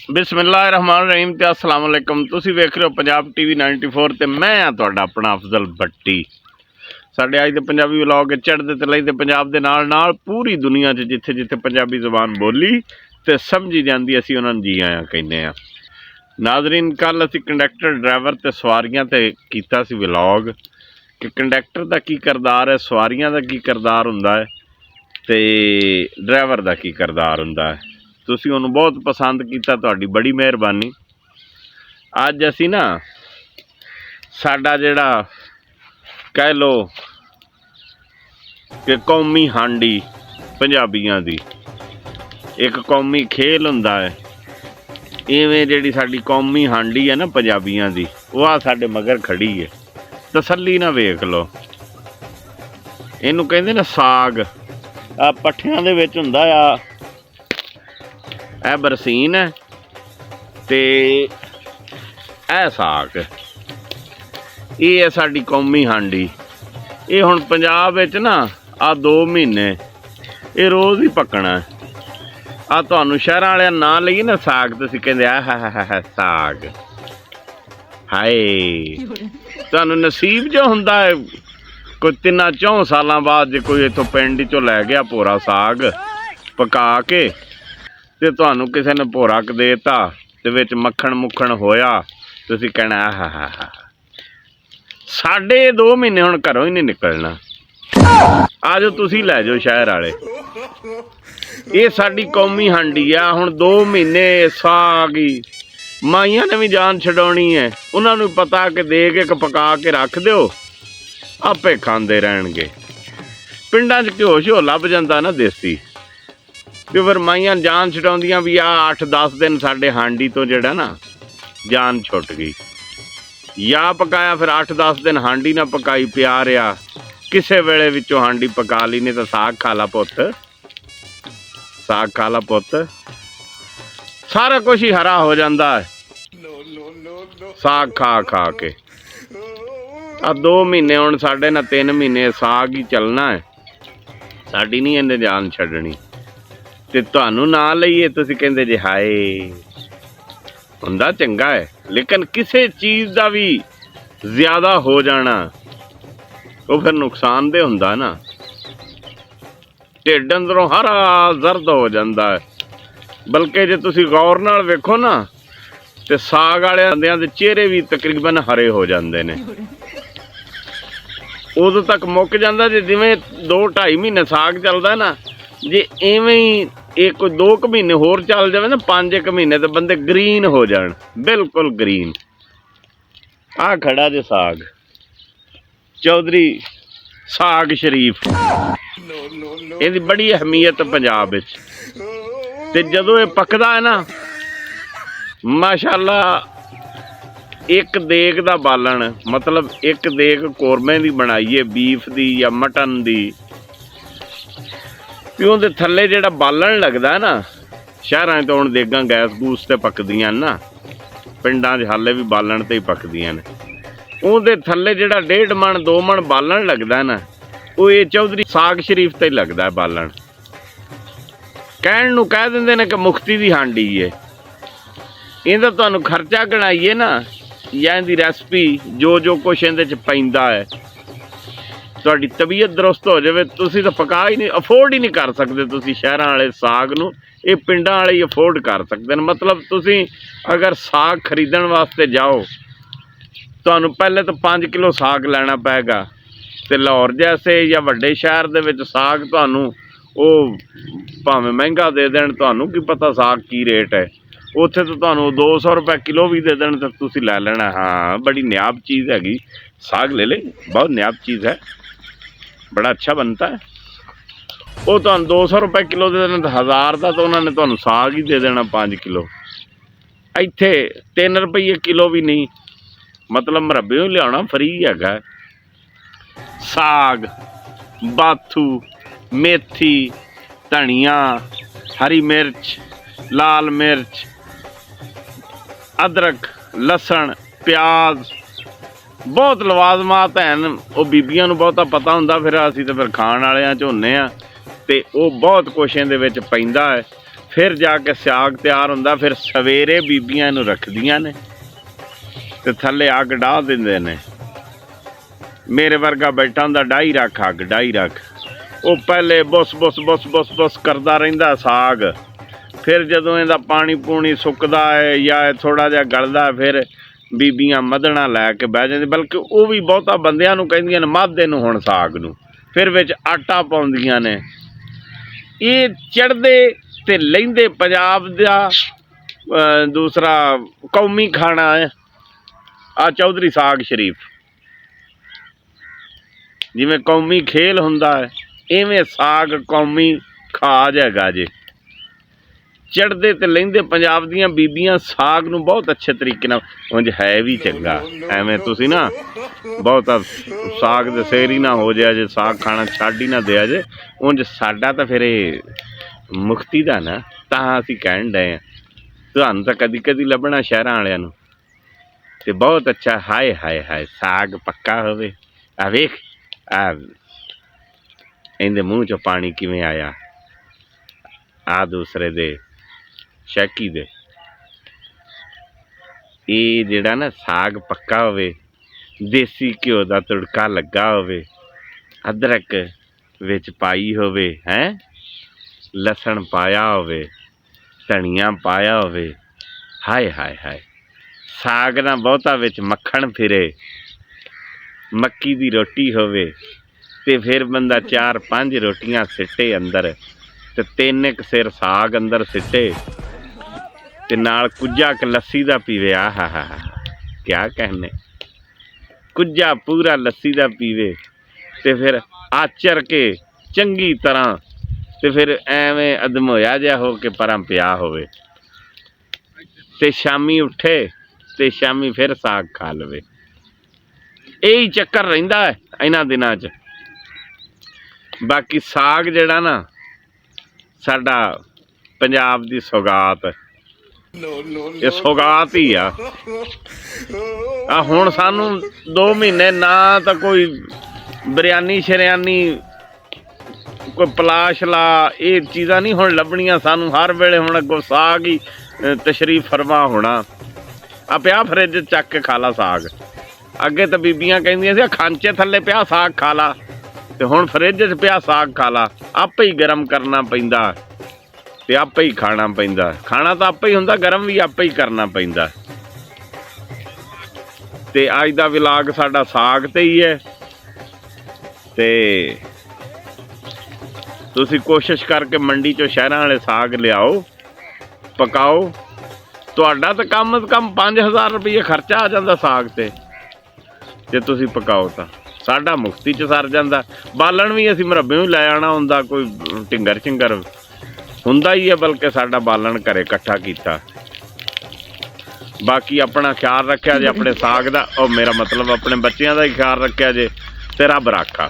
बिस्मिल्लाहिर्रहमानिर्रहीम ते अस्सलाम वालेकुम। तुसीं वेख रहे हो पंजाब टीवी 94 ते मैं हाँ तुहाडा अपना अफजल भट्टी। साडे अज दे पंजाबी व्लॉग चढ़दे ते लैंदे पंजाब दे नाल नाल पूरी दुनिया च जिथे जिथे पंजाबी ज़ुबान बोली ते समझी जाती असीं उन्हां नूं जी आयां कहने आ। नाज़रीन, कल असीं कंडक्टर ड्राइवर ते सवारियां ते कीता सी व्लॉग कि कंडक्टर दा की किरदार है, सवारियां दा की किरदार हुंदा है ते ड्राइवर दा की किरदार हुंदा है। तुसीं उन्होंने बहुत पसंद किया, तुहाडी बड़ी मेहरबानी। अज असी ना साडा जिहड़ा कह लो कि कौमी हांडी पंजाबियां दी एक कौमी खेल हुंदा है, इवें जिहड़ी साडी कौमी हांडी है ना पंजाबियां दी, वो आ साडे मगर खड़ी है। तसल्ली ना वेख लो, इहनूं कहंदे ना साग। आ पट्ठियां दे विच हुंदा आ, ਇਹ ਬਰਸੀਨ है ते ਇਹ साग। ये है साडी कौमी हांडी। ये हुण पंजाब विच ना आ 2 महीने ये रोज़ ही पकना है। आ तुहानूं शहरां वालिआं नां लईए ना साग, तुसीं कहंदे आ साग। हाय, तुहानूं नसीब जो हुंदा है कोई 3-4 सालां बाद जे कोई इत्थों पिंड चों लै गया भोरा साग पका के ते तुहानूं किसी ने भोरा क देता ते विच मक्खण मुक्खण होया, तुसीं कहना आहा। साडे 2 महीने हुण घरों ही नहीं निकलना। आ जाओ तुसीं लै जाओ शहर वाले। ये साडी कौमी हांडी आ। हुण 2 महीने साग ही माइयां ने भी जान छडाउणी है। उन्हां नूं पता कि दे के पका के रख दिओ, आपे खांदे रहणगे। पिंडां च घिओ शिओ लभ जांदा ना देसी, कि फिर माइयां जान छडाउंदियां भी आ 8-10 दिन साडे हांडी तो जिहड़ा ना जान छुट गई। या पकाया फिर 8-10 दिन हांडी ना पकाई पिया रहा, किसे वेले विचों हांडी पका ली, नहीं तो साग खा ला पुत्त, साग खा ला पुत्त। सारा कुछ ही हरा हो जाता है साग खा खा के। आ 2 महीने हुण साडे ना 3 महीने साग ही चलना है, साडी नहीं इन्ने जान छड्डणी। ते तुहानूं ना लईए तुसीं कहंदे जे हाय। हुंदा चंगा है, लेकिन किसी चीज़ का भी ज़्यादा हो जाना वो फिर नुकसानदेह हुंदा ना। ढिड अंदरों हरा जर्द हो जाता है। बल्कि जे तुसीं गौर नाल वेखो ना ते साग वाले बंदियां दे चेहरे भी तकरीबन हरे हो जाते हैं। उदों तक मुक जाता जे जिवें 2-2.5 महीने साग चलदा ना, जे इवें ही एक कोई 2 महीने होर चल जाए ना, 5-1 महीने तो बंदे ग्रीन हो जान, बिल्कुल ग्रीन। आ खड़ा जे साग, चौधरी साग शरीफ। इसकी बड़ी अहमियत पंजाब विच। ते जदों ये पकदा है ना, माशाअल्लाह, एक देग दा बालन, मतलब एक देग कोरमे दी बनाईए, बीफ दी या मटन दी, भी उहदे थल्ले जिहड़ा बालन लगदा है ना, शहरां तो हुण देगां गैस गूस ते पकदियां ना, पिंडां 'च हाले भी बालन ते ही पकदियां ने। उहदे थल्ले जिहड़ा 1.5 मन 2 मन बालन लगदा है ना, वो ये चौधरी साग शरीफ ते ही लगदा है बालन। कहण नूं कह दिंदे ने कि मुफ्ती दी हांडी है। इहदा तुहानूं खर्चा गणाईए ना, या इहदी रैसपी जो जो कुछ इहदे च पैंदा है, तुहाडी तबीयत दुरुस्त हो जाए, तुसीं तो पका ही नहीं, अफोर्ड ही नहीं कर सकते। तुसीं शहरां वाले साग नूं, ये पिंडां वाले ही अफोर्ड कर सकते हैं। मतलब तुसीं अगर साग खरीदण वास्ते जाओ, तुहानूं पहले तो 5 किलो साग लैना पैगा। ते लाहौर जैसे या वड्डे शहर दे विच साग तुहानूं वो भावें महंगा दे देण, तुहानूं की पता साग की रेट है। उत्थे तो तुहानूं 200 रुपए किलो भी दे देण तो तुसीं लै लेना। हाँ, बड़ी नायाब चीज़ हैगी, साग ले ले, बहुत नायाब चीज़ है, बड़ा अच्छा बनता है। वो तो 200 रुपए किलो दे देना, 1000 का तो उन्होंने तुहानूं साग ही दे देना 5 किलो। इत्थे 3 रुपये किलो भी नहीं, मतलब मरब्बे ही लियाना फ्री हैगा। साग, बाथू, मेथी, धनिया, हरी मिर्च, लाल मिर्च, अदरक, लसन, प्याज, बहुत लवाजमात हैं। वो बीबियां नूं बहुता पता हुंदा, फिर असीं तो फिर खाण वालिआं च हुंदे आ, ते वो बहुत कुछ इहदे विच पैंदा है। ਫਿਰ ਜਾ ਕੇ ਸਾਗ ਤਿਆਰ ਹੁੰਦਾ। ਫਿਰ ਸਵੇਰੇ ਬੀਬੀਆਂ ਇਹਨੂੰ ਰੱਖਦੀਆਂ ਨੇ ਤੇ ਥੱਲੇ ਅੱਗ ਡਾਹ ਦਿੰਦੇ ਨੇ। ਮੇਰੇ ਵਰਗਾ ਬੈਠਾ ਹੁੰਦਾ, ਡਾਈ ਰੱਖ ਅੱਗ, ਡਾਈ ਰੱਖ। ਉਹ ਪਹਿਲੇ ਬੁੱਸ ਬੁੱਸ ਬੁੱਸ ਬੁੱਸ ਬੁੱਸ ਕਰਦਾ ਰਹਿੰਦਾ ਸਾਗ। ਫਿਰ ਜਦੋਂ ਇਹਦਾ ਪਾਣੀ ਪੂਣੀ ਸੁੱਕਦਾ ਹੈ ਜਾਂ ਥੋੜ੍ਹਾ ਜਿਹਾ ਗਲਦਾ, ਫਿਰ ਬੀਬੀਆਂ ਮੱਧਣਾ ਲੈ ਕੇ ਬਹਿ ਜਾਂਦੇ। ਬਲਕਿ ਉਹ ਵੀ ਬਹੁਤਾ ਬੰਦਿਆਂ ਨੂੰ ਕਹਿੰਦੀਆਂ ਨੇ ਮੱਧ ਇਹਨੂੰ ਹੁਣ ਸਾਗ ਨੂੰ। ਫਿਰ ਵਿੱਚ ਆਟਾ ਪਾਉਂਦੀਆਂ ਨੇ। ਇਹ ਚੜ੍ਹਦੇ ਤੇ ਲਹਿੰਦੇ ਪੰਜਾਬ ਦਾ ਦੂਸਰਾ ਕੌਮੀ ਖਾਣਾ ਹੈ ਆ ਚੌਧਰੀ ਸਾਗ ਸ਼ਰੀਫ। ਜਿਵੇਂ ਕੌਮੀ ਖੇਲ ਹੁੰਦਾ ਹੈ, ਇਵੇਂ ਸਾਗ ਕੌਮੀ ਖਾਜ ਹੈਗਾ ਜੇ। ਚੜ੍ਹਦੇ ਤੇ ਲਹਿੰਦੇ ਪੰਜਾਬ ਦੀਆਂ ਬੀਬੀਆਂ ਸਾਗ ਨੂੰ ਬਹੁਤ ਅੱਛੇ ਤਰੀਕੇ ਨਾਲ, ਉਂਝ ਹੈ ਵੀ ਚੰਗਾ। ਐਵੇਂ ਤੁਸੀਂ ਨਾ ਬਹੁਤਾ ਸਾਗ ਦੇ ਸਿਰ ਹੀ ਨਾ ਹੋ ਜਾਇਆ ਜੇ, ਸਾਗ ਖਾਣਾ ਛੱਡ ਹੀ ਨਾ ਦਿਆ ਜੇ। ਉਂਝ ਸਾਡਾ ਤਾਂ ਫਿਰ ਇਹ ਮੁਕਤੀ ਦਾ ਨਾ, ਤਾਂ ਅਸੀਂ ਕਹਿਣ ਡਏ ਹਾਂ। ਤੁਹਾਨੂੰ ਤਾਂ ਕਦੀ ਕਦੀ ਲੱਭਣਾ ਸ਼ਹਿਰਾਂ ਵਾਲਿਆਂ ਨੂੰ। ਤੇ ਬਹੁਤ ਅੱਛਾ। ਹਾਏ ਹਾਏ ਹਾਏ, ਸਾਗ ਪੱਕਾ ਹੋਵੇ। ਆ ਵੇਖ, ਆ ਇਹਦੇ ਮੂੰਹ 'ਚੋਂ ਪਾਣੀ ਕਿਵੇਂ ਆਇਆ, ਆ ਦੂਸਰੇ ਦੇ ਸ਼ੈਕੀ ਦੇ। ਇਹ ਜਿਹੜਾ ਨਾ ਸਾਗ ਪੱਕਾ ਹੋਵੇ, ਦੇਸੀ ਘਿਓ ਦਾ ਤੁੜਕਾ ਲੱਗਾ ਹੋਵੇ, ਅਦਰਕ ਵਿੱਚ ਪਾਈ ਹੋਵੇ, ਹੈਂ, ਲਸਣ ਪਾਇਆ ਹੋਵੇ, ਧਨੀਆ ਪਾਇਆ ਹੋਵੇ। ਹਾਏ ਹਾਏ ਹਾਏ, ਸਾਗ ਨਾ ਬਹੁਤਾ ਵਿੱਚ ਮੱਖਣ ਫਿਰੇ, ਮੱਕੀ ਦੀ ਰੋਟੀ ਹੋਵੇ ਤੇ ਫਿਰ ਬੰਦਾ 4-5 ਰੋਟੀਆਂ ਸਿੱਟੇ ਅੰਦਰ ਤੇ 3 ਕੁ ਸਿਰ ਸਾਗ ਅੰਦਰ ਸਿੱਟੇ ਤੇ ਨਾਲ ਕੁੱਜਾ ਕ ਲੱਸੀ ਦਾ ਪੀਵੇ। ਆ ਹਾ ਹਾ ਹਾ, ਕਿਆ ਕਹਿਣੇ। ਕੁੱਜਾ ਪੂਰਾ ਲੱਸੀ ਦਾ ਪੀਵੇ ਤੇ ਫਿਰ ਆਚਰ ਕੇ ਚੰਗੀ ਤਰ੍ਹਾਂ ਤੇ ਫਿਰ ਐਵੇਂ ਅਧਮੋਇਆ ਜਿਹਾ ਹੋ ਕੇ ਪਰਾਂ ਪਿਆ ਹੋਵੇ ਤੇ ਸ਼ਾਮੀ ਉੱਠੇ ਤੇ ਸ਼ਾਮੀ ਫਿਰ ਸਾਗ ਖਾ ਲਵੇ। ਇਹੀ ਚੱਕਰ ਰਹਿੰਦਾ ਹੈ ਇਹਨਾਂ ਦਿਨਾਂ 'ਚ। ਬਾਕੀ ਸਾਗ ਜਿਹੜਾ ਨਾ ਸਾਡਾ ਪੰਜਾਬ ਦੀ ਸੌਗਾਤ, ਇਹ ਸੌਗਾਤ ਹੀ ਆ। ਹੁਣ ਸਾਨੂੰ 2 ਮਹੀਨੇ ਨਾ ਤਾਂ ਕੋਈ ਬਿਰਿਆਨੀ ਸ਼ਰਿਆਨੀ, ਕੋਈ ਪਲਾ ਸ਼ਲਾ, ਇਹ ਚੀਜ਼ਾਂ ਨਹੀਂ ਹੁਣ ਲੱਭਣੀਆਂ ਸਾਨੂੰ। ਹਰ ਵੇਲੇ ਹੁਣ ਅੱਗੋਂ ਸਾਗ ਹੀ ਤਸ਼ਰੀਫ ਫਰਮਾ ਹੋਣਾ। ਆ ਪਿਆ ਫਰਿੱਜ ਚੱਕ ਕੇ ਖਾ ਲਾ ਸਾਗ। ਅੱਗੇ ਤਾਂ ਬੀਬੀਆਂ ਕਹਿੰਦੀਆਂ ਸੀ ਖਾਂਚੇ ਥੱਲੇ ਪਿਆ ਸਾਗ ਖਾ ਲਾ, ਤੇ ਹੁਣ ਫਰਿੱਜ 'ਚ ਪਿਆ ਸਾਗ ਖਾ ਲਾ। ਆਪੇ ਹੀ ਗਰਮ ਕਰਨਾ ਪੈਂਦਾ ਤੇ ਆਪੇ ਹੀ ਖਾਣਾ ਪੈਂਦਾ। ਖਾਣਾ ਤਾਂ ਆਪੇ ਹੀ ਹੁੰਦਾ, ਗਰਮ ਵੀ ਆਪੇ ਹੀ ਕਰਨਾ ਪੈਂਦਾ। ਤੇ ਅੱਜ ਦਾ ਵਲੌਗ ਸਾਡਾ ਸਾਗ ਤੇ ਹੀ ਹੈ। ਤੇ ਤੁਸੀਂ ਕੋਸ਼ਿਸ਼ ਕਰਕੇ ਮੰਡੀ 'ਚੋਂ ਸ਼ਹਿਰਾਂ ਵਾਲੇ ਸਾਗ ਲਿਆਓ, ਪਕਾਓ। ਤੁਹਾਡਾ ਤਾਂ ਕਮ ਅਜ਼ ਕਮ 5000 ਰੁਪਈਏ ਖਰਚਾ ਆ ਜਾਂਦਾ ਸਾਗ ਤੇ, ਜੇ ਤੁਸੀਂ ਪਕਾਓ ਤਾਂ। ਸਾਡਾ ਮੁਫਤੀ 'ਚ ਸਰ ਜਾਂਦਾ। ਬਾਲਣ ਵੀ ਅਸੀਂ ਮਰੱਬਿਓਂ ਹੀ ਲੈ ਆਉਣਾ ਹੁੰਦਾ, ਕੋਈ ਢਿੰਗਰ ਝਿੰਗਰ ਹੁੰਦਾ ਹੀ ਹੈ। ਬਲਕਿ ਸਾਡਾ ਬਾਲਣ ਘਰੇ ਇਕੱਠਾ ਕੀਤਾ। ਬਾਕੀ ਆਪਣਾ ਖਿਆਲ ਰੱਖਿਆ ਜੇ ਆਪਣੇ ਸਾਗ ਦਾ, ਉਹ ਮੇਰਾ ਮਤਲਬ ਆਪਣੇ ਬੱਚਿਆਂ ਦਾ ਹੀ ਖਿਆਲ ਰੱਖਿਆ ਜੇ, ਤੇ ਰੱਬ ਰਾਖਾ।